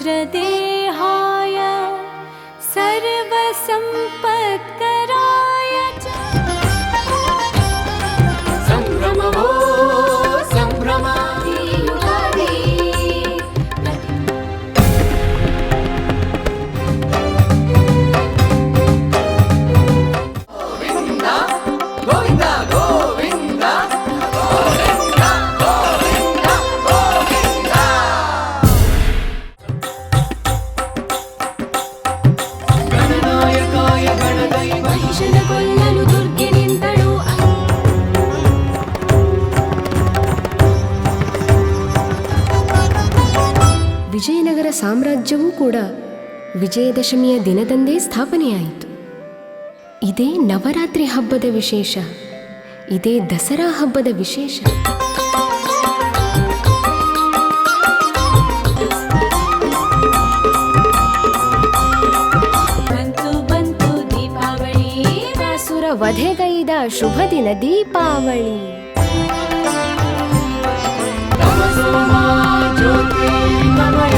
वज्रदेहाय सर्वसम्पत्कराय च संभ्रमवो संभ्रम युगादि गोविंद गोविंद गोविंद गोविंद गोविंद गणनायकाय गणदैव महिषನ ಕೊಲ್ಲಲು ದುರ್ಗೆ ನಿಂತಳು ವಿಜಯನಗರ ಸಾಮ್ರಾಜ್ಯವೂ ಕೂಡ ವಿಜಯದಶಮಿಯ ದಿನದಂದೇ ಸ್ಥಾಪನೆಯಾಯಿತು. ಇದೇ ನವರಾತ್ರಿ ಹಬ್ಬದ ವಿಶೇಷ, ಇದೇ ದಸರಾ ಹಬ್ಬದ ವಿಶೇಷ. ಬಂತು ಬಂತು ದೀಪಾವಳಿ ರಾಸುರ ವಧೆಗೈದ ಶುಭ ದಿನ ದೀಪಾವಳಿ. तमसोमा ज्योतिर्गमय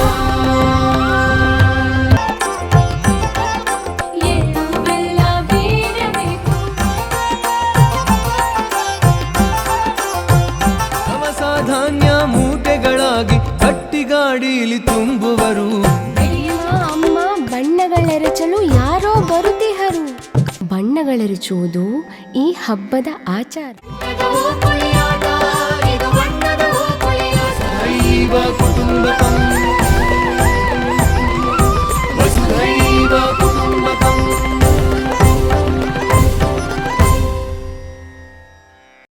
ಎಳ್ಳು ಬೆಲ್ಲ ಬೀರಬೇಕು ದವಸ ಧಾನ್ಯ ಮೂಟೆಗಳಾಗಿ ಕಟ್ಟಿಗಾಡಿಲಿ ತುಂಬುವರು. ಅಯ್ಯ ಅಮ್ಮ, ಬಣ್ಣಗಳೆರಚಲು ಯಾರೋ ಬರುತ್ತಿಹರು. ಬಣ್ಣಗಳೆರಚುವುದು ಈ ಹಬ್ಬದ ಆಚಾರ.